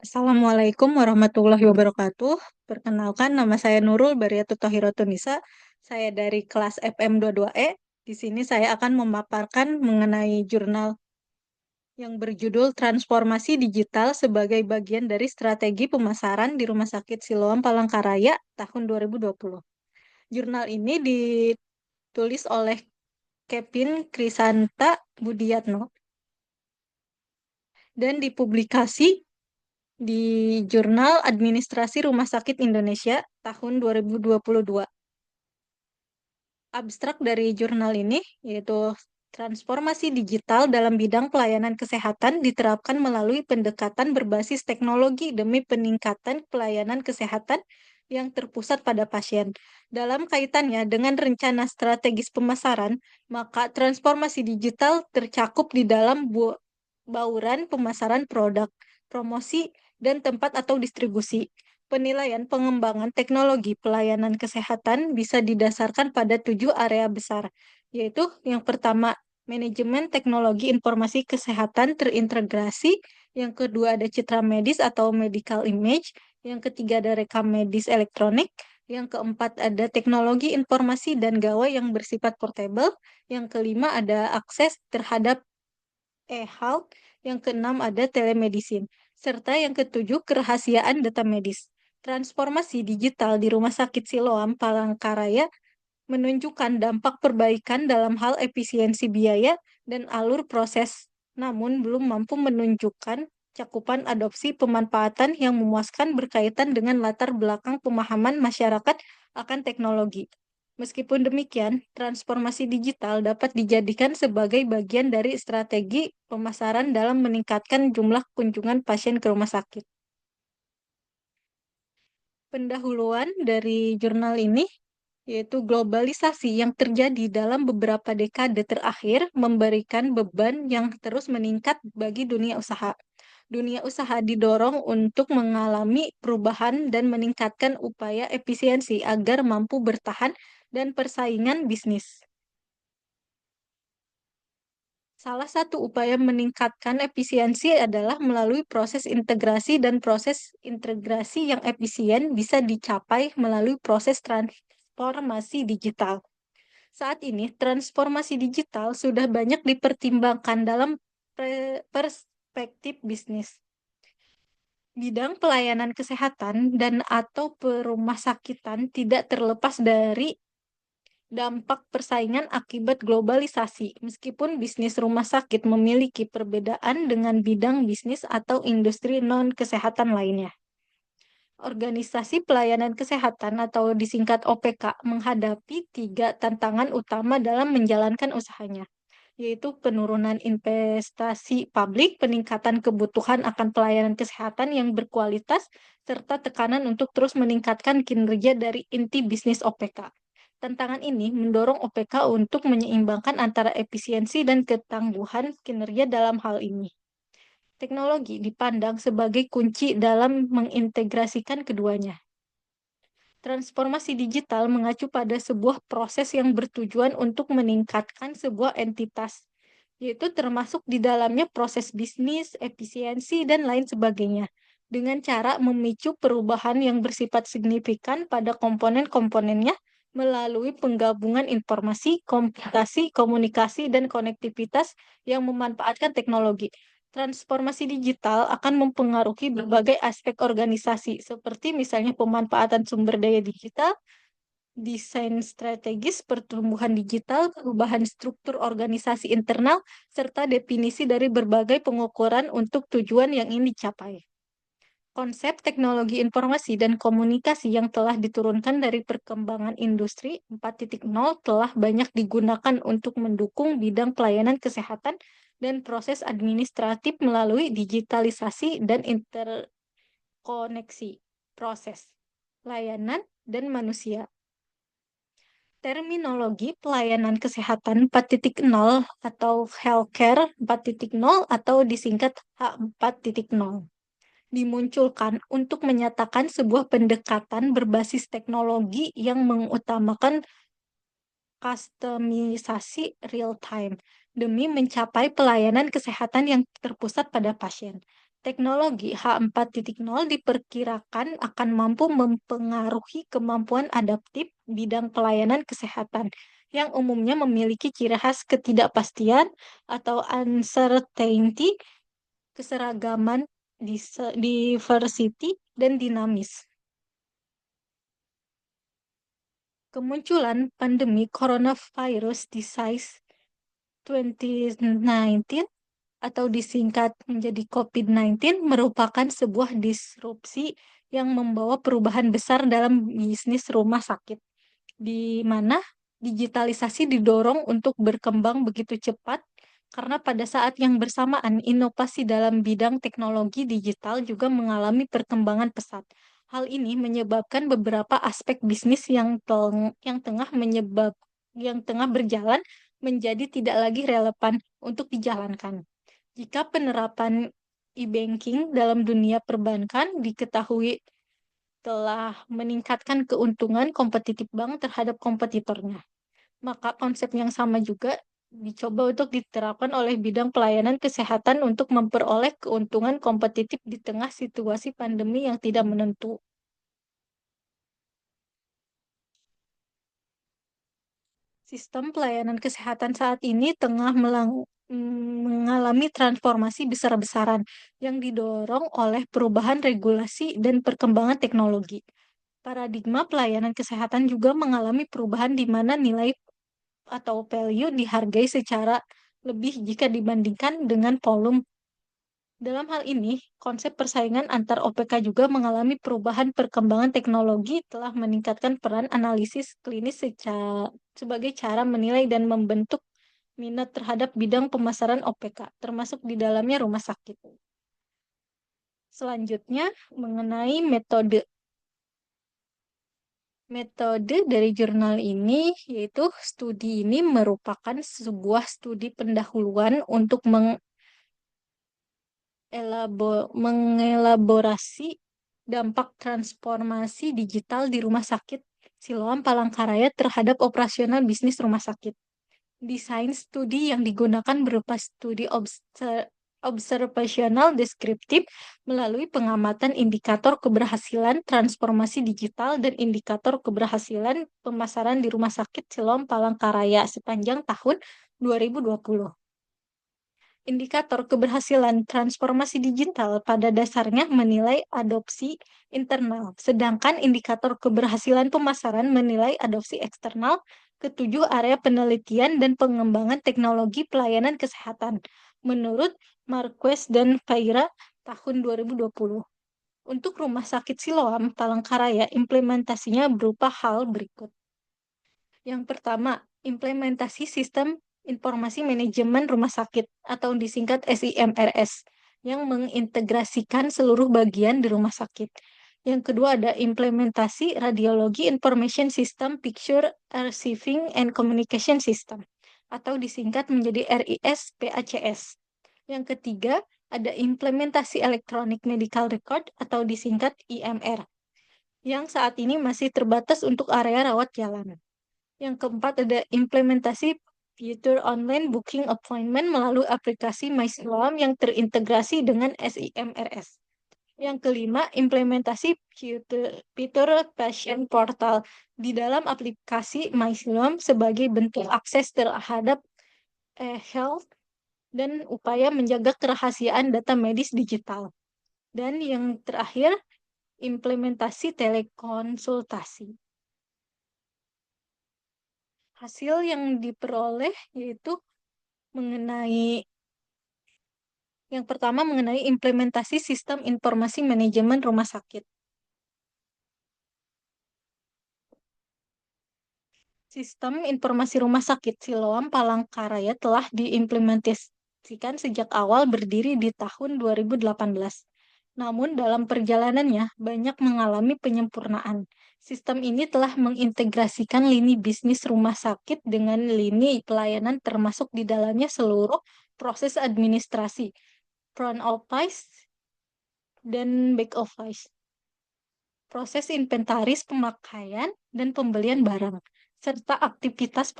Assalamualaikum warahmatullahi wabarakatuh. Perkenalkan, nama saya Nurul Bariatul Tohirotunisa. Saya dari kelas FM 22E. Di sini saya akan memaparkan mengenai jurnal yang berjudul Transformasi Digital sebagai bagian dari strategi pemasaran di Rumah Sakit Siloam Palangkaraya tahun 2020. Jurnal ini ditulis oleh Kevin Krisanta Budiatno dan dipublikasi di Jurnal Administrasi Rumah Sakit Indonesia tahun 2022. Abstrak dari jurnal ini yaitu transformasi digital dalam bidang pelayanan kesehatan diterapkan melalui pendekatan berbasis teknologi demi peningkatan pelayanan kesehatan yang terpusat pada pasien. Dalam kaitannya dengan rencana strategis pemasaran, maka transformasi digital tercakup di dalam bauran pemasaran produk, promosi, dan tempat atau distribusi. Penilaian pengembangan teknologi pelayanan kesehatan bisa didasarkan pada 7 area besar, yaitu yang pertama, manajemen teknologi informasi kesehatan terintegrasi, yang kedua ada citra medis atau medical image, yang ketiga ada rekam medis elektronik, yang keempat ada teknologi informasi dan gawai yang bersifat portable, yang kelima ada akses terhadap e-health, yang keenam ada telemedicine, serta yang ketujuh kerahasiaan data medis. Transformasi digital di Rumah Sakit Siloam Palangkaraya menunjukkan dampak perbaikan dalam hal efisiensi biaya dan alur proses, namun belum mampu menunjukkan cakupan adopsi pemanfaatan yang memuaskan berkaitan dengan latar belakang pemahaman masyarakat akan teknologi. Meskipun demikian, transformasi digital dapat dijadikan sebagai bagian dari strategi pemasaran dalam meningkatkan jumlah kunjungan pasien ke rumah sakit. Pendahuluan dari jurnal ini yaitu globalisasi yang terjadi dalam beberapa dekade terakhir memberikan beban yang terus meningkat bagi dunia usaha. Dunia usaha didorong untuk mengalami perubahan dan meningkatkan upaya efisiensi agar mampu bertahan dan persaingan bisnis. Salah satu upaya meningkatkan efisiensi adalah melalui proses integrasi, dan proses integrasi yang efisien bisa dicapai melalui proses transformasi digital. Saat ini, transformasi digital sudah banyak dipertimbangkan dalam perspektif bisnis. Bidang pelayanan kesehatan dan atau perumah sakitan tidak terlepas dari dampak persaingan akibat globalisasi. Meskipun bisnis rumah sakit memiliki perbedaan dengan bidang bisnis atau industri non-kesehatan lainnya. Organisasi Pelayanan Kesehatan atau disingkat OPK menghadapi 3 tantangan utama dalam menjalankan usahanya, yaitu penurunan investasi publik, peningkatan kebutuhan akan pelayanan kesehatan yang berkualitas, serta tekanan untuk terus meningkatkan kinerja dari inti bisnis OPK. Tantangan ini mendorong OPK untuk menyeimbangkan antara efisiensi dan ketangguhan kinerja dalam hal ini. Teknologi dipandang sebagai kunci dalam mengintegrasikan keduanya. Transformasi digital mengacu pada sebuah proses yang bertujuan untuk meningkatkan sebuah entitas, yaitu termasuk di dalamnya proses bisnis, efisiensi, dan lain sebagainya, dengan cara memicu perubahan yang bersifat signifikan pada komponen-komponennya melalui penggabungan informasi, komputasi, komunikasi, dan konektivitas yang memanfaatkan teknologi. Transformasi digital akan mempengaruhi berbagai aspek organisasi, seperti misalnya pemanfaatan sumber daya digital, desain strategis pertumbuhan digital, perubahan struktur organisasi internal, serta definisi dari berbagai pengukuran untuk tujuan yang ingin dicapai. Konsep teknologi informasi dan komunikasi yang telah diturunkan dari perkembangan industri 4.0 telah banyak digunakan untuk mendukung bidang pelayanan kesehatan dan proses administratif melalui digitalisasi dan interkoneksi proses, layanan, dan manusia. Terminologi pelayanan kesehatan 4.0 atau healthcare 4.0 atau disingkat H4.0 dimunculkan untuk menyatakan sebuah pendekatan berbasis teknologi yang mengutamakan kustomisasi real time demi mencapai pelayanan kesehatan yang terpusat pada pasien. Teknologi H4.0 diperkirakan akan mampu mempengaruhi kemampuan adaptif bidang pelayanan kesehatan yang umumnya memiliki ciri khas ketidakpastian atau uncertainty, keseragaman, diversity, dan dinamis. Kemunculan pandemi coronavirus disease 2019 atau disingkat menjadi COVID-19 merupakan sebuah disrupsi yang membawa perubahan besar dalam bisnis rumah sakit, di mana digitalisasi didorong untuk berkembang begitu cepat karena pada saat yang bersamaan inovasi dalam bidang teknologi digital juga mengalami perkembangan pesat. Hal ini menyebabkan beberapa aspek bisnis yang tengah berjalan menjadi tidak lagi relevan untuk dijalankan. Jika penerapan e-banking dalam dunia perbankan diketahui telah meningkatkan keuntungan kompetitif bank terhadap kompetitornya, maka konsep yang sama juga dicoba untuk diterapkan oleh bidang pelayanan kesehatan untuk memperoleh keuntungan kompetitif di tengah situasi pandemi yang tidak menentu. Sistem pelayanan kesehatan saat ini tengah mengalami transformasi besar-besaran yang didorong oleh perubahan regulasi dan perkembangan teknologi. Paradigma pelayanan kesehatan juga mengalami perubahan di mana nilai atau value dihargai secara lebih jika dibandingkan dengan volume. Dalam hal ini, konsep persaingan antar OPK juga mengalami perubahan. Perkembangan teknologi telah meningkatkan peran analisis klinis sebagai cara menilai dan membentuk minat terhadap bidang pemasaran OPK, termasuk di dalamnya rumah sakit. Selanjutnya, mengenai metode. Metode dari jurnal ini, yaitu studi ini merupakan sebuah studi pendahuluan untuk mengelaborasi dampak transformasi digital di Rumah Sakit Siloam Palangkaraya terhadap operasional bisnis rumah sakit. Desain studi yang digunakan berupa studi observasional deskriptif melalui pengamatan indikator keberhasilan transformasi digital dan indikator keberhasilan pemasaran di Rumah Sakit Siloam Palangkaraya sepanjang tahun 2020. Indikator keberhasilan transformasi digital pada dasarnya menilai adopsi internal, sedangkan indikator keberhasilan pemasaran menilai adopsi eksternal. Ketujuh area penelitian dan pengembangan teknologi pelayanan kesehatan menurut Marquez dan Faira tahun 2020. Untuk Rumah Sakit Siloam Palangkaraya, implementasinya berupa hal berikut. Yang pertama, implementasi sistem informasi manajemen rumah sakit atau disingkat SIMRS yang mengintegrasikan seluruh bagian di rumah sakit. Yang kedua ada implementasi Radiology Information System Picture Receiving and Communication System atau disingkat menjadi RIS PACS. Yang ketiga ada implementasi Electronic Medical Record atau disingkat IMR yang saat ini masih terbatas untuk area rawat jalan. Yang keempat ada implementasi fitur online booking appointment melalui aplikasi MySiloam yang terintegrasi dengan SIMRS. Yang kelima, implementasi fitur patient portal di dalam aplikasi MySiloam sebagai bentuk akses terhadap health dan upaya menjaga kerahasiaan data medis digital. Dan yang terakhir, implementasi telekonsultasi. Hasil yang diperoleh yaitu yang pertama mengenai implementasi sistem informasi manajemen rumah sakit. Sistem informasi rumah sakit Siloam Palangkaraya telah diimplementasikan sejak awal berdiri di tahun 2018. Namun dalam perjalanannya banyak mengalami penyempurnaan. Sistem ini telah mengintegrasikan lini bisnis rumah sakit dengan lini pelayanan termasuk di dalamnya seluruh proses administrasi, front office, dan back office. Proses inventaris pemakaian dan pembelian barang, serta aktivitas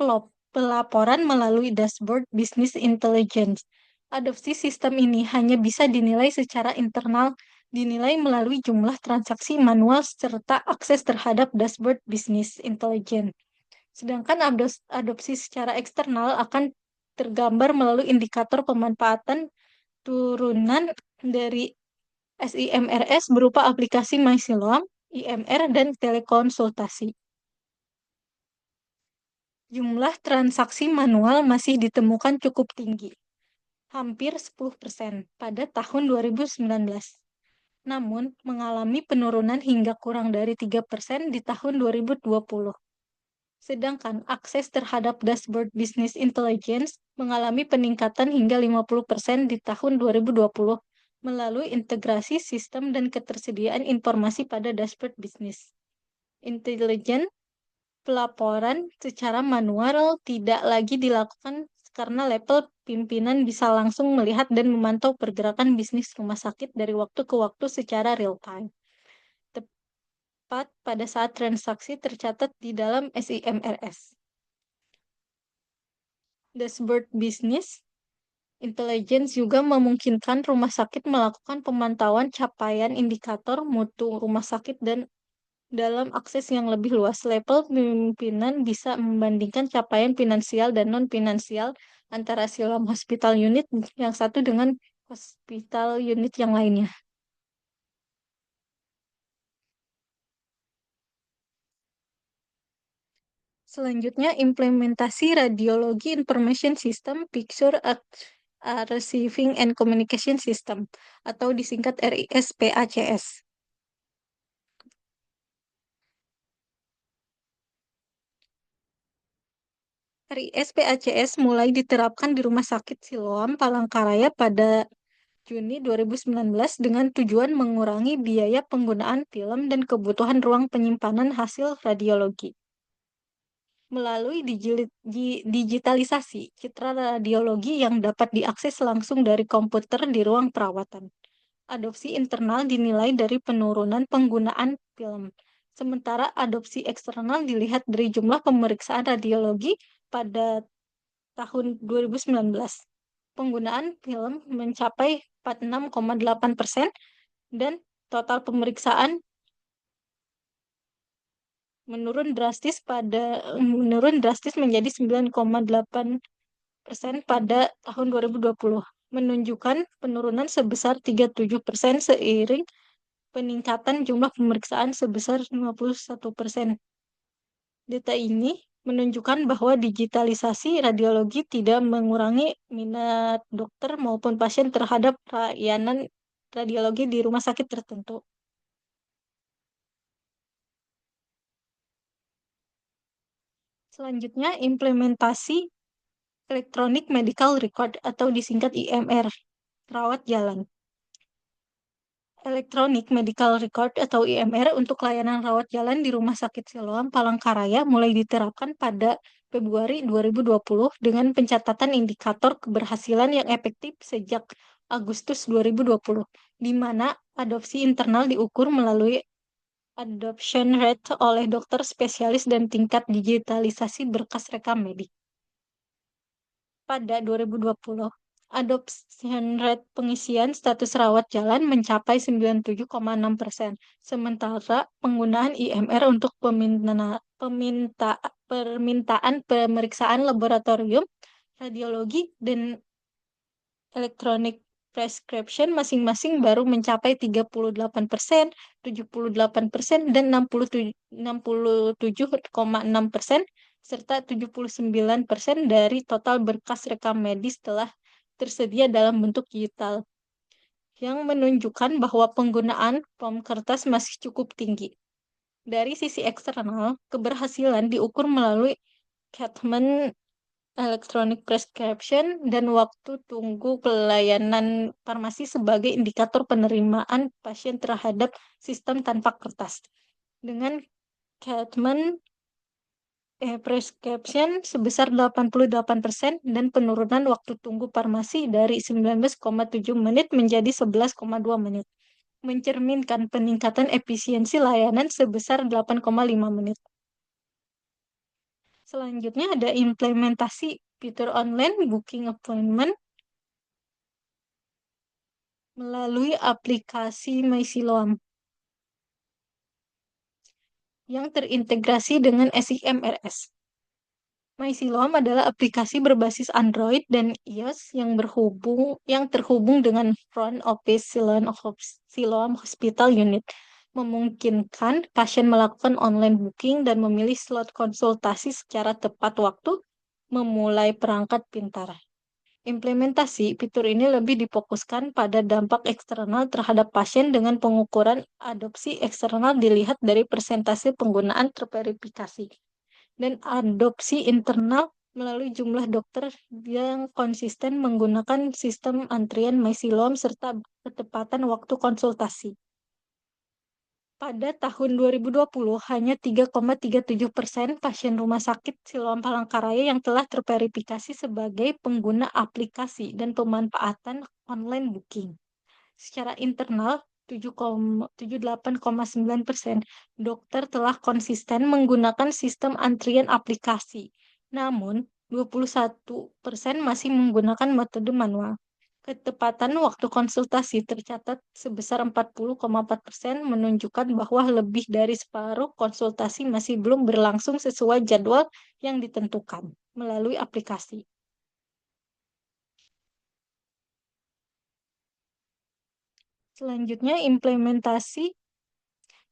pelaporan melalui dashboard business intelligence Adopsi sistem ini hanya bisa dinilai secara internal, dinilai melalui jumlah transaksi manual serta akses terhadap dashboard bisnis intelijen. Sedangkan adopsi secara eksternal akan tergambar melalui indikator pemanfaatan turunan dari SIMRS berupa aplikasi MySiloam, IMR, dan telekonsultasi. Jumlah transaksi manual masih ditemukan cukup tinggi, hampir 10% pada tahun 2019. Namun, mengalami penurunan hingga kurang dari 3% di tahun 2020. Sedangkan akses terhadap dashboard business intelligence mengalami peningkatan hingga 50% di tahun 2020 melalui integrasi sistem dan ketersediaan informasi pada dashboard bisnis. Intelijen, pelaporan secara manual tidak lagi dilakukan karena level pimpinan bisa langsung melihat dan memantau pergerakan bisnis rumah sakit dari waktu ke waktu secara real time. Tepat pada saat transaksi tercatat di dalam SIMRS. Dashboard bisnis intelligence juga memungkinkan rumah sakit melakukan pemantauan capaian indikator mutu rumah sakit dan dalam akses yang lebih luas. Level pimpinan bisa membandingkan capaian finansial dan non-finansial antara Siloam Hospital Unit yang satu dengan hospital unit yang lainnya. Selanjutnya, implementasi Radiologi Information System, Picture Receiving and Communication System, atau disingkat RIS-PACS. RIS-PACS mulai diterapkan di Rumah Sakit Siloam Palangkaraya pada Juni 2019 dengan tujuan mengurangi biaya penggunaan film dan kebutuhan ruang penyimpanan hasil radiologi. Melalui digitalisasi citra radiologi yang dapat diakses langsung dari komputer di ruang perawatan. Adopsi internal dinilai dari penurunan penggunaan film, sementara adopsi eksternal dilihat dari jumlah pemeriksaan radiologi pada tahun 2019. Penggunaan film mencapai 46,8% dan total pemeriksaan menurun drastis menjadi 9,8% pada tahun 2020, menunjukkan penurunan sebesar 37% seiring peningkatan jumlah pemeriksaan sebesar 51%. Data ini menunjukkan bahwa digitalisasi radiologi tidak mengurangi minat dokter maupun pasien terhadap layanan radiologi di rumah sakit tertentu. Selanjutnya, implementasi Electronic Medical Record atau disingkat IMR, rawat jalan. Electronic Medical Record atau IMR untuk layanan rawat jalan di Rumah Sakit Siloam Palangkaraya mulai diterapkan pada Februari 2020 dengan pencatatan indikator keberhasilan yang efektif sejak Agustus 2020, di mana adopsi internal diukur melalui adoption rate oleh dokter spesialis dan tingkat digitalisasi berkas rekam medik. Pada 2020, adoption rate pengisian status rawat jalan mencapai 97,6%, sementara penggunaan IMR untuk permintaan pemeriksaan laboratorium, radiologi, dan elektronik prescription masing-masing baru mencapai 38%, 78%, dan 67,6%, serta 79% dari total berkas rekam medis telah tersedia dalam bentuk digital, yang menunjukkan bahwa penggunaan form kertas masih cukup tinggi. Dari sisi eksternal, keberhasilan diukur melalui Catman electronic prescription dan waktu tunggu pelayanan farmasi sebagai indikator penerimaan pasien terhadap sistem tanpa kertas. Dengan Catman prescription sebesar 88% dan penurunan waktu tunggu farmasi dari 19,7 menit menjadi 11,2 menit, mencerminkan peningkatan efisiensi layanan sebesar 8,5 menit. Selanjutnya ada implementasi fitur online booking appointment melalui aplikasi MySiloam yang terintegrasi dengan SIMRS. MySiloam adalah aplikasi berbasis Android dan iOS yang terhubung dengan Front Office Siloam Hospital Unit, memungkinkan pasien melakukan online booking dan memilih slot konsultasi secara tepat waktu memulai perangkat pintar. Implementasi fitur ini lebih difokuskan pada dampak eksternal terhadap pasien dengan pengukuran adopsi eksternal dilihat dari persentase penggunaan terverifikasi dan adopsi internal melalui jumlah dokter yang konsisten menggunakan sistem antrian MySiloam serta ketepatan waktu konsultasi. Pada tahun 2020, hanya 3,37% pasien rumah sakit Siloam Palangkaraya yang telah terverifikasi sebagai pengguna aplikasi dan pemanfaatan online booking. Secara internal, 78,9% dokter telah konsisten menggunakan sistem antrian aplikasi. Namun, 21% masih menggunakan metode manual. Ketepatan waktu konsultasi tercatat sebesar 40,4%, menunjukkan bahwa lebih dari separuh konsultasi masih belum berlangsung sesuai jadwal yang ditentukan melalui aplikasi. Selanjutnya, implementasi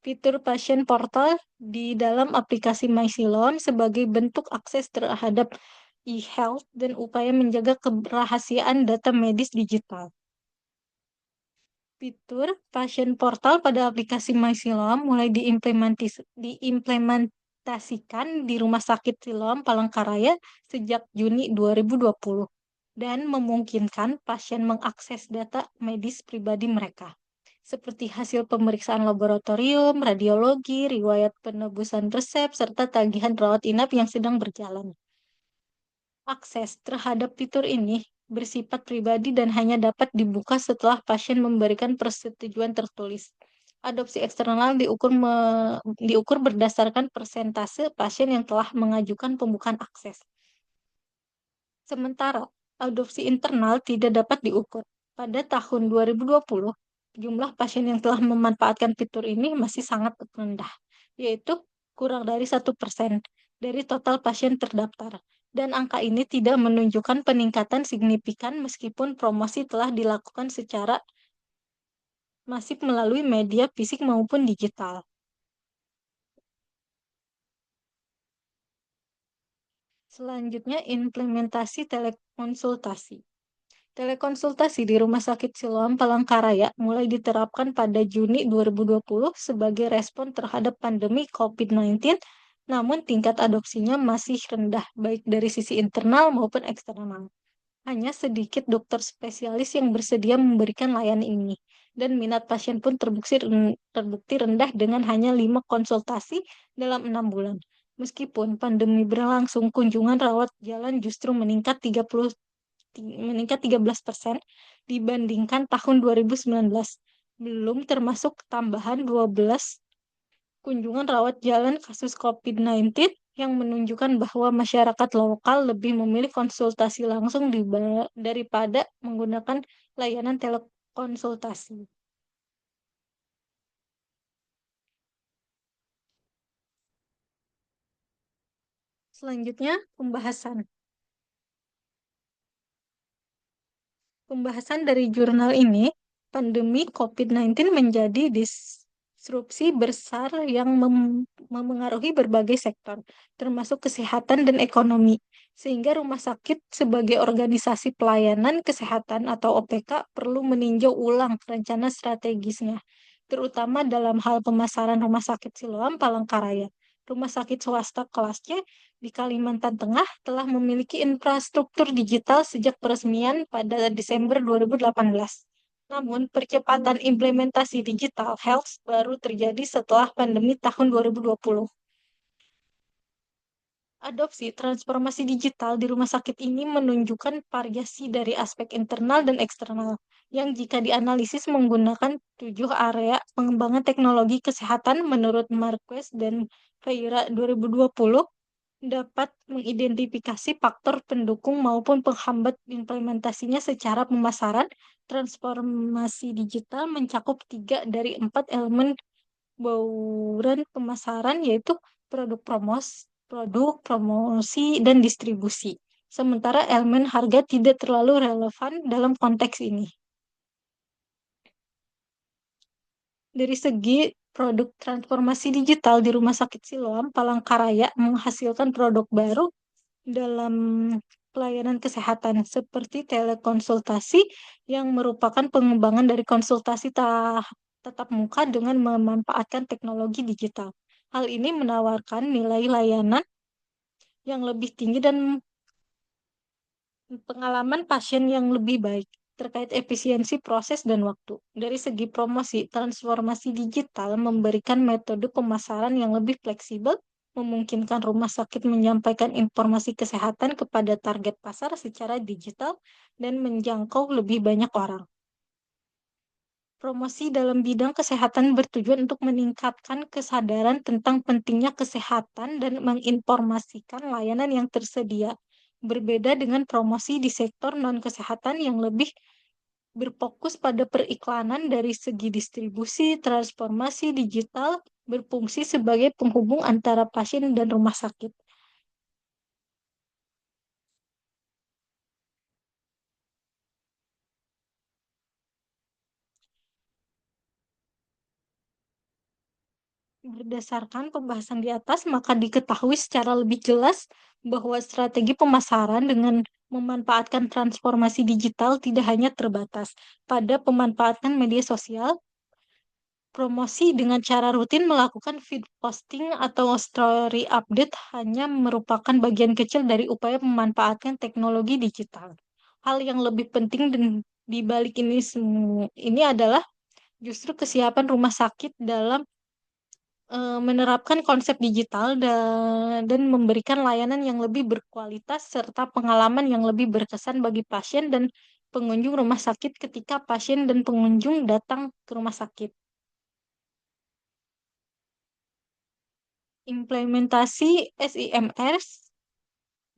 fitur pasien portal di dalam aplikasi MySiloam sebagai bentuk akses terhadap e-health dan upaya menjaga kerahasiaan data medis digital. Fitur pasien portal pada aplikasi MySiloam mulai diimplementasikan di Rumah Sakit Siloam Palangkaraya sejak Juni 2020 dan memungkinkan pasien mengakses data medis pribadi mereka, seperti hasil pemeriksaan laboratorium, radiologi, riwayat penebusan resep, serta tagihan rawat inap yang sedang berjalan. Akses terhadap fitur ini bersifat pribadi dan hanya dapat dibuka setelah pasien memberikan persetujuan tertulis. Adopsi eksternal diukur berdasarkan persentase pasien yang telah mengajukan pembukaan akses. Sementara adopsi internal tidak dapat diukur. Pada tahun 2020, jumlah pasien yang telah memanfaatkan fitur ini masih sangat rendah, yaitu kurang dari 1% dari total pasien terdaftar. Dan angka ini tidak menunjukkan peningkatan signifikan meskipun promosi telah dilakukan secara masif melalui media fisik maupun digital. Selanjutnya, implementasi telekonsultasi. Telekonsultasi di Rumah Sakit Siloam Palangkaraya mulai diterapkan pada Juni 2020 sebagai respon terhadap pandemi COVID-19, namun tingkat adopsinya masih rendah, baik dari sisi internal maupun eksternal. Hanya sedikit dokter spesialis yang bersedia memberikan layanan ini, dan minat pasien pun terbukti rendah dengan hanya 5 konsultasi dalam 6 bulan. Meskipun pandemi berlangsung, kunjungan rawat jalan justru meningkat 13% dibandingkan tahun 2019. Belum termasuk tambahan 12 kunjungan rawat jalan kasus COVID-19 yang menunjukkan bahwa masyarakat lokal lebih memilih konsultasi langsung daripada menggunakan layanan telekonsultasi. Selanjutnya, pembahasan dari jurnal ini, pandemi COVID-19 menjadi disrupsi besar yang memengaruhi berbagai sektor, termasuk kesehatan dan ekonomi, sehingga rumah sakit sebagai organisasi pelayanan kesehatan atau OPK perlu meninjau ulang rencana strategisnya, terutama dalam hal pemasaran Rumah Sakit Siloam Palangkaraya. Rumah sakit swasta kelas C di Kalimantan Tengah telah memiliki infrastruktur digital sejak peresmian pada Desember 2018. Namun, percepatan implementasi digital health baru terjadi setelah pandemi tahun 2020. Adopsi transformasi digital di rumah sakit ini menunjukkan variasi dari aspek internal dan eksternal, yang jika dianalisis menggunakan 7 area pengembangan teknologi kesehatan menurut Marquez dan Feira 2020, dapat mengidentifikasi faktor pendukung maupun penghambat implementasinya secara pemasaran. Transformasi digital mencakup 3 dari 4 elemen bauran pemasaran, yaitu produk, promosi, dan distribusi. Sementara elemen harga tidak terlalu relevan dalam konteks ini. Dari segi produk transformasi digital di Rumah Sakit Siloam, Palangkaraya menghasilkan produk baru dalam pelayanan kesehatan seperti telekonsultasi yang merupakan pengembangan dari konsultasi tatap muka dengan memanfaatkan teknologi digital. Hal ini menawarkan nilai layanan yang lebih tinggi dan pengalaman pasien yang lebih baik terkait efisiensi proses dan waktu. Dari segi promosi, transformasi digital memberikan metode pemasaran yang lebih fleksibel, memungkinkan rumah sakit menyampaikan informasi kesehatan kepada target pasar secara digital dan menjangkau lebih banyak orang. Promosi dalam bidang kesehatan bertujuan untuk meningkatkan kesadaran tentang pentingnya kesehatan dan menginformasikan layanan yang tersedia. Berbeda dengan promosi di sektor non-kesehatan yang lebih berfokus pada periklanan. Dari segi distribusi, transformasi digital berfungsi sebagai penghubung antara pasien dan rumah sakit. Berdasarkan pembahasan di atas, maka diketahui secara lebih jelas bahwa strategi pemasaran dengan memanfaatkan transformasi digital tidak hanya terbatas pada pemanfaatan media sosial. Promosi dengan cara rutin melakukan feed posting atau story update hanya merupakan bagian kecil dari upaya memanfaatkan teknologi digital. Hal yang lebih penting dan di balik ini adalah justru kesiapan rumah sakit dalam menerapkan konsep digital dan memberikan layanan yang lebih berkualitas serta pengalaman yang lebih berkesan bagi pasien dan pengunjung rumah sakit ketika pasien dan pengunjung datang ke rumah sakit. Implementasi SIMR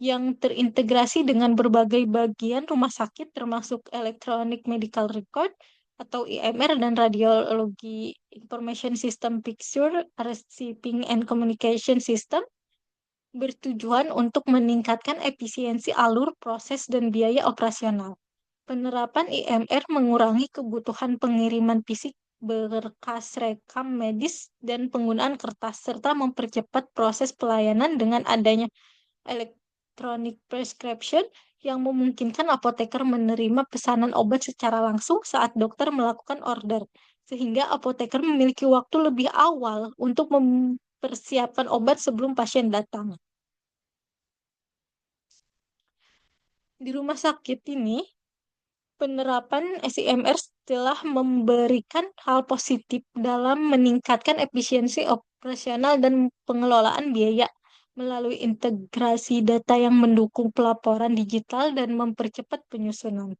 yang terintegrasi dengan berbagai bagian rumah sakit termasuk Electronic Medical Record atau IMR dan Radiology Information System Picture, Receiving and Communication System bertujuan untuk meningkatkan efisiensi alur, proses, dan biaya operasional. Penerapan IMR mengurangi kebutuhan pengiriman fisik, berkas rekam medis, dan penggunaan kertas, serta mempercepat proses pelayanan dengan adanya electronic prescription yang memungkinkan apoteker menerima pesanan obat secara langsung saat dokter melakukan order, sehingga apoteker memiliki waktu lebih awal untuk mempersiapkan obat sebelum pasien datang. Di rumah sakit ini, penerapan SIMR telah memberikan hal positif dalam meningkatkan efisiensi operasional dan pengelolaan biaya melalui integrasi data yang mendukung pelaporan digital dan mempercepat penyusunan.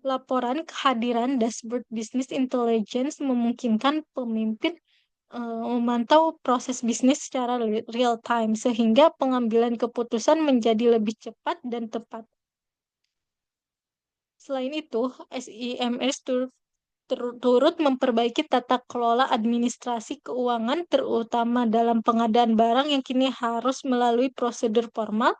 Laporan kehadiran dashboard business intelligence memungkinkan pemimpin memantau proses bisnis secara real time sehingga pengambilan keputusan menjadi lebih cepat dan tepat. Selain itu, SIMS turut memperbaiki tata kelola administrasi keuangan, terutama dalam pengadaan barang yang kini harus melalui prosedur formal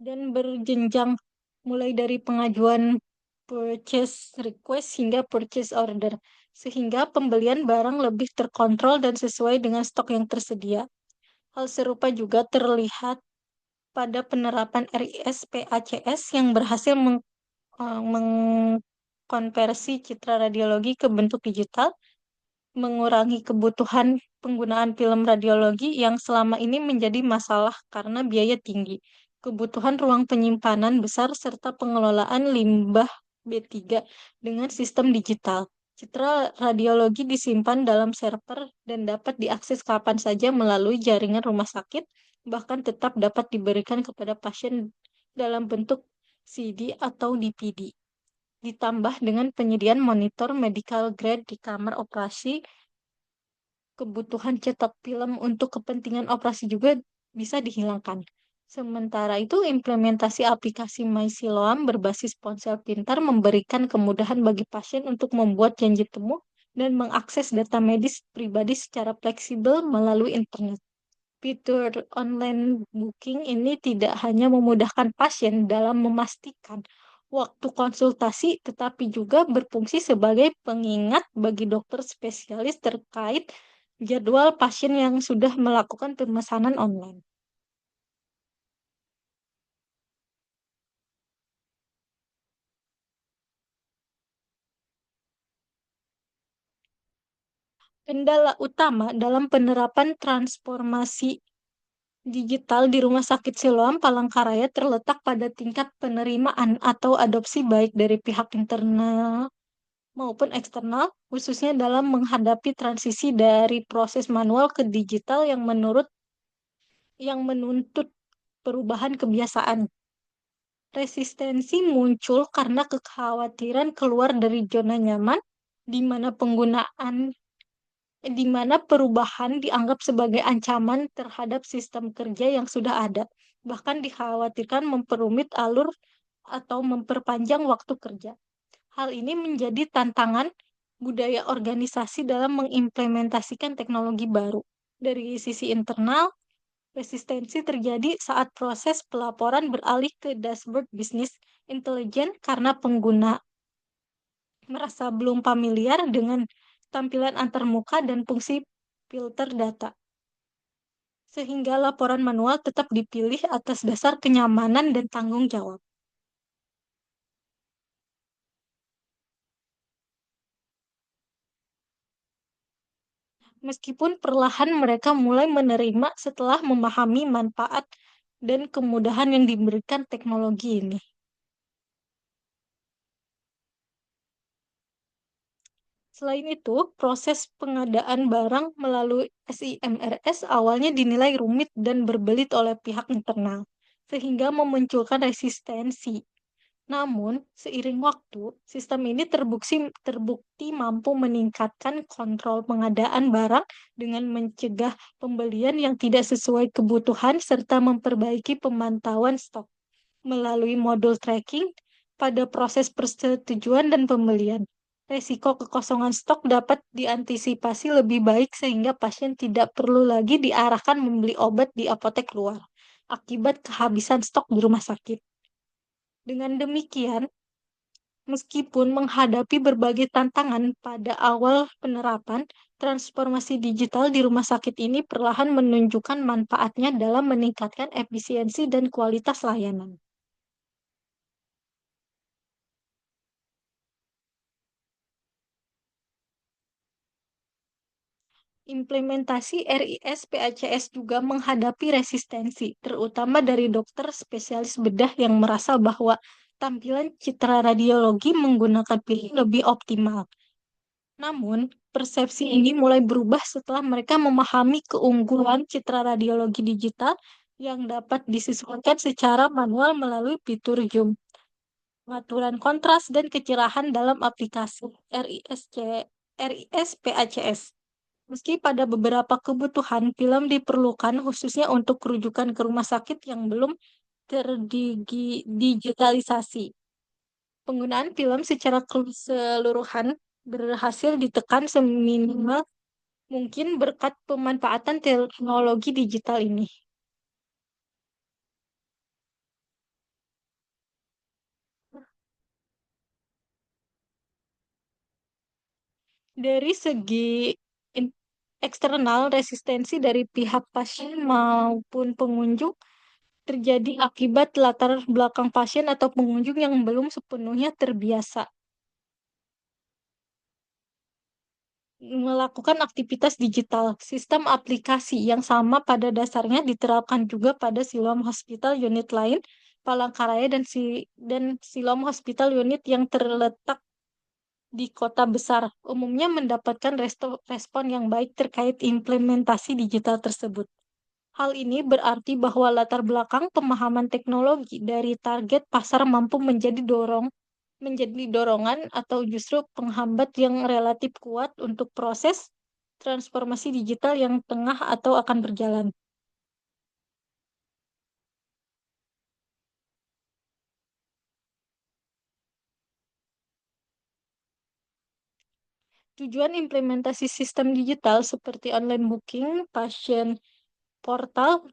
dan berjenjang, mulai dari pengajuan purchase request hingga purchase order, sehingga pembelian barang lebih terkontrol dan sesuai dengan stok yang tersedia. Hal serupa juga terlihat pada penerapan RIS PACS yang berhasil mengkonversi citra radiologi ke bentuk digital, mengurangi kebutuhan penggunaan film radiologi yang selama ini menjadi masalah karena biaya tinggi, kebutuhan ruang penyimpanan besar, serta pengelolaan limbah B3 dengan sistem digital. Citra radiologi disimpan dalam server dan dapat diakses kapan saja melalui jaringan rumah sakit, bahkan tetap dapat diberikan kepada pasien dalam bentuk CD atau DVD. Ditambah dengan penyediaan monitor medical grade di kamar operasi kebutuhan cetak film untuk kepentingan operasi juga bisa dihilangkan. Sementara itu, implementasi aplikasi MySiloam berbasis ponsel pintar memberikan kemudahan bagi pasien untuk membuat janji temu dan mengakses data medis pribadi secara fleksibel melalui internet. Fitur online booking ini tidak hanya memudahkan pasien dalam memastikan waktu konsultasi, tetapi juga berfungsi sebagai pengingat bagi dokter spesialis terkait jadwal pasien yang sudah melakukan pemesanan online. Kendala utama dalam penerapan transformasi digital di Rumah Sakit Siloam Palangkaraya terletak pada tingkat penerimaan atau adopsi baik dari pihak internal maupun eksternal, khususnya dalam menghadapi transisi dari proses manual ke digital yang menuntut perubahan kebiasaan. Resistensi muncul karena kekhawatiran keluar dari zona nyaman, di mana di mana perubahan dianggap sebagai ancaman terhadap sistem kerja yang sudah ada. Bahkan dikhawatirkan memperumit alur atau memperpanjang waktu kerja. Hal ini menjadi tantangan budaya organisasi dalam mengimplementasikan teknologi baru. Dari sisi internal, resistensi terjadi saat proses pelaporan beralih ke dashboard bisnis intelijen karena pengguna merasa belum familiar dengan tampilan antarmuka dan fungsi filter data, sehingga laporan manual tetap dipilih atas dasar kenyamanan dan tanggung jawab. Meskipun perlahan mereka mulai menerima setelah memahami manfaat dan kemudahan yang diberikan teknologi ini. Selain itu, proses pengadaan barang melalui SIMRS awalnya dinilai rumit dan berbelit oleh pihak internal, sehingga memunculkan resistensi. Namun, seiring waktu, sistem ini terbukti mampu meningkatkan kontrol pengadaan barang dengan mencegah pembelian yang tidak sesuai kebutuhan serta memperbaiki pemantauan stok melalui modul tracking pada proses persetujuan dan pembelian. Resiko kekosongan stok dapat diantisipasi lebih baik sehingga pasien tidak perlu lagi diarahkan membeli obat di apotek luar akibat kehabisan stok di rumah sakit. Dengan demikian, meskipun menghadapi berbagai tantangan pada awal penerapan, transformasi digital di rumah sakit ini perlahan menunjukkan manfaatnya dalam meningkatkan efisiensi dan kualitas layanan. Implementasi RIS PACS juga menghadapi resistensi, terutama dari dokter spesialis bedah yang merasa bahwa tampilan citra radiologi menggunakan film lebih optimal. Namun, persepsi ini mulai berubah setelah mereka memahami keunggulan citra radiologi digital yang dapat disesuaikan secara manual melalui fitur zoom, pengaturan kontras, dan kecerahan dalam aplikasi RIS PACS. Meski pada beberapa kebutuhan film diperlukan khususnya untuk rujukan ke rumah sakit yang belum terdigitalisasi. Penggunaan film secara keseluruhan berhasil ditekan seminimal mungkin berkat pemanfaatan teknologi digital ini. Dari segi in- eksternal, resistensi dari pihak pasien maupun pengunjung terjadi akibat latar belakang pasien atau pengunjung yang belum sepenuhnya terbiasa melakukan aktivitas digital. Sistem aplikasi yang sama pada dasarnya diterapkan juga pada Siloam Hospital unit lain, Palangkaraya dan Siloam Hospital unit yang terletak di kota besar. Umumnya mendapatkan respon yang baik terkait implementasi digital tersebut. Hal ini berarti bahwa latar belakang pemahaman teknologi dari target pasar mampu menjadi dorongan atau justru penghambat yang relatif kuat untuk proses transformasi digital yang tengah atau akan berjalan. Tujuan implementasi sistem digital seperti online booking, pasien portal,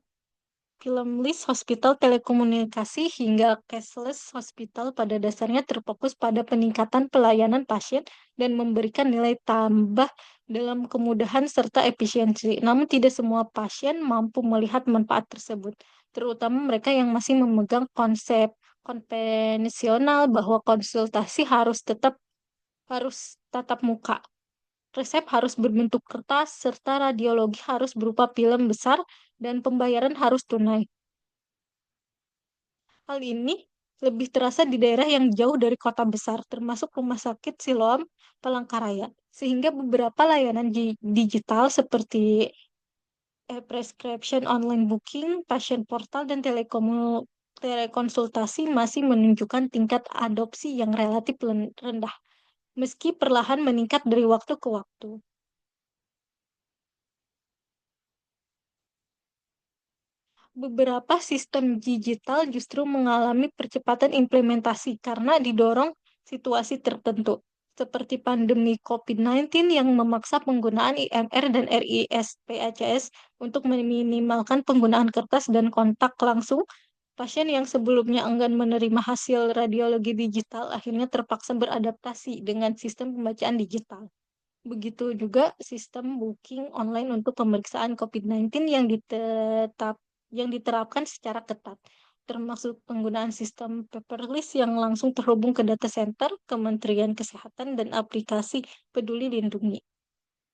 film list hospital telekomunikasi hingga cashless hospital pada dasarnya terfokus pada peningkatan pelayanan pasien dan memberikan nilai tambah dalam kemudahan serta efisiensi. Namun tidak semua pasien mampu melihat manfaat tersebut, terutama mereka yang masih memegang konsep konvensional bahwa konsultasi harus tatap muka. Resep harus berbentuk kertas, serta radiologi harus berupa film besar, dan pembayaran harus tunai. Hal ini lebih terasa di daerah yang jauh dari kota besar, termasuk Rumah Sakit Siloam Palangkaraya, sehingga beberapa layanan digital seperti prescription online booking, pasien portal, dan telekonsultasi masih menunjukkan tingkat adopsi yang relatif rendah, meski perlahan meningkat dari waktu ke waktu. Beberapa sistem digital justru mengalami percepatan implementasi karena didorong situasi tertentu, seperti pandemi COVID-19 yang memaksa penggunaan IMR dan RIS-PACS untuk meminimalkan penggunaan kertas dan kontak langsung. Pasien yang sebelumnya enggan menerima hasil radiologi digital akhirnya terpaksa beradaptasi dengan sistem pembacaan digital. Begitu juga sistem booking online untuk pemeriksaan COVID-19 yang diterapkan secara ketat, termasuk penggunaan sistem paperless yang langsung terhubung ke data center Kementerian Kesehatan dan aplikasi Peduli Lindungi.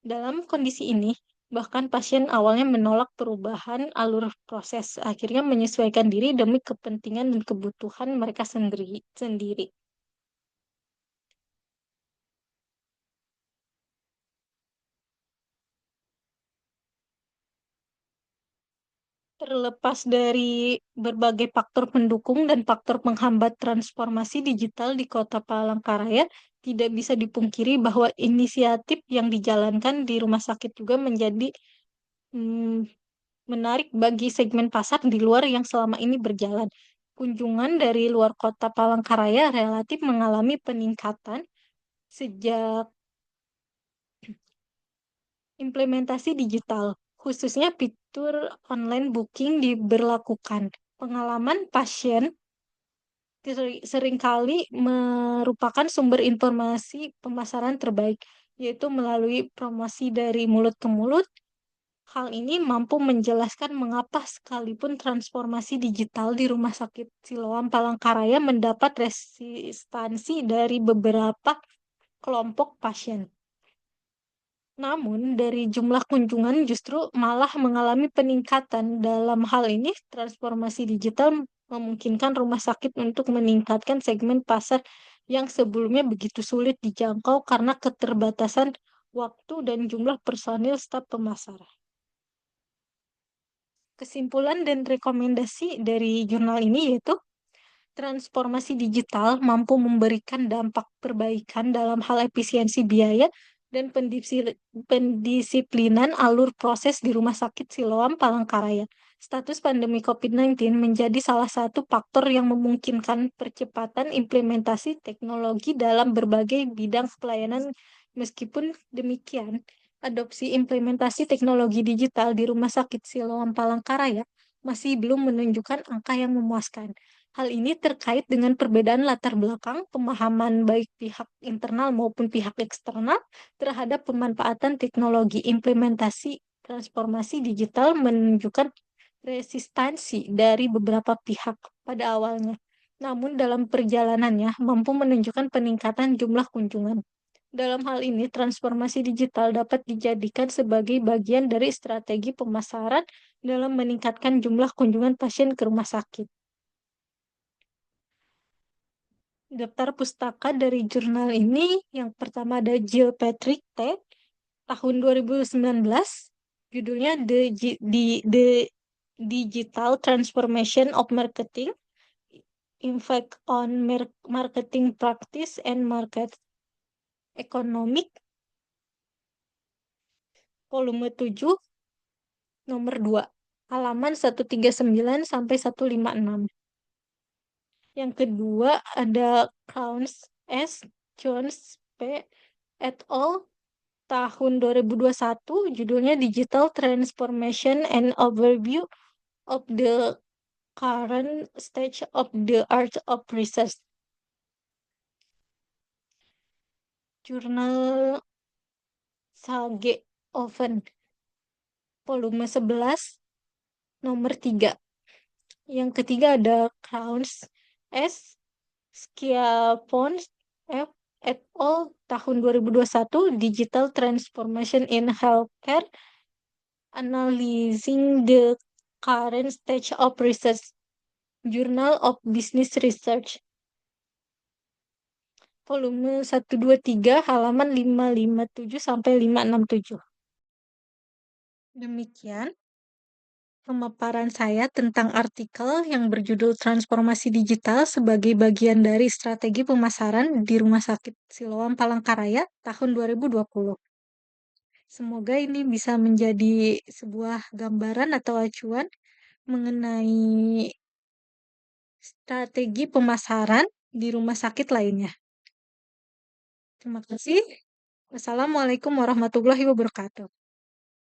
Dalam kondisi ini, bahkan pasien awalnya menolak perubahan alur proses, akhirnya menyesuaikan diri demi kepentingan dan kebutuhan mereka sendiri. Terlepas dari berbagai faktor pendukung dan faktor penghambat transformasi digital di Kota Palangkaraya, tidak bisa dipungkiri bahwa inisiatif yang dijalankan di rumah sakit juga menjadi mm, menarik bagi segmen pasar di luar yang selama ini berjalan. Kunjungan dari luar Kota Palangkaraya relatif mengalami peningkatan sejak implementasi digital, khususnya fitur online booking diberlakukan. Pengalaman pasien seringkali merupakan sumber informasi pemasaran terbaik, yaitu melalui promosi dari mulut ke mulut. Hal ini mampu menjelaskan mengapa sekalipun transformasi digital di Rumah Sakit Siloam Palangkaraya mendapat resistansi dari beberapa kelompok pasien. Namun, dari jumlah kunjungan justru malah mengalami peningkatan. Dalam hal ini, transformasi digital memungkinkan rumah sakit untuk meningkatkan segmen pasar yang sebelumnya begitu sulit dijangkau karena keterbatasan waktu dan jumlah personil staf pemasaran. Kesimpulan dan rekomendasi dari jurnal ini yaitu transformasi digital mampu memberikan dampak perbaikan dalam hal efisiensi biaya dan pendisiplinan alur proses di Rumah Sakit Siloam Palangkaraya. Status pandemi COVID-19 menjadi salah satu faktor yang memungkinkan percepatan implementasi teknologi dalam berbagai bidang pelayanan. Meskipun demikian, adopsi implementasi teknologi digital di Rumah Sakit Siloam Palangkaraya masih belum menunjukkan angka yang memuaskan. Hal ini terkait dengan perbedaan latar belakang, pemahaman baik pihak internal maupun pihak eksternal terhadap pemanfaatan teknologi. Implementasi transformasi digital menunjukkan resistansi dari beberapa pihak pada awalnya. Namun dalam perjalanannya mampu menunjukkan peningkatan jumlah kunjungan. Dalam hal ini, transformasi digital dapat dijadikan sebagai bagian dari strategi pemasaran dalam meningkatkan jumlah kunjungan pasien ke rumah sakit. Daftar pustaka dari jurnal ini yang pertama ada Jill Patrick T. tahun 2019, judulnya The Digital Transformation of Marketing, Impact on Marketing Practice and Market Economic. volume 7, nomor 2, halaman 139 sampai 156. Yang kedua ada Crowns S. Jones P. et al. Tahun 2021, judulnya Digital Transformation and Overview of the Current Stage of the Art of Research. Jurnal Sage Oven, volume 11, nomor 3. Yang ketiga ada Crowns S. Schiavone F. et al. Tahun 2021, Digital Transformation in Healthcare, Analyzing the Current Stage of Research, Journal of Business Research, volume 123, halaman 557 sampai 567. Demikian pemaparan saya tentang artikel yang berjudul Transformasi Digital sebagai bagian dari strategi pemasaran di Rumah Sakit Siloam Palangkaraya tahun 2020. Semoga ini bisa menjadi sebuah gambaran atau acuan mengenai strategi pemasaran di rumah sakit lainnya. Terima kasih. Wassalamualaikum warahmatullahi wabarakatuh.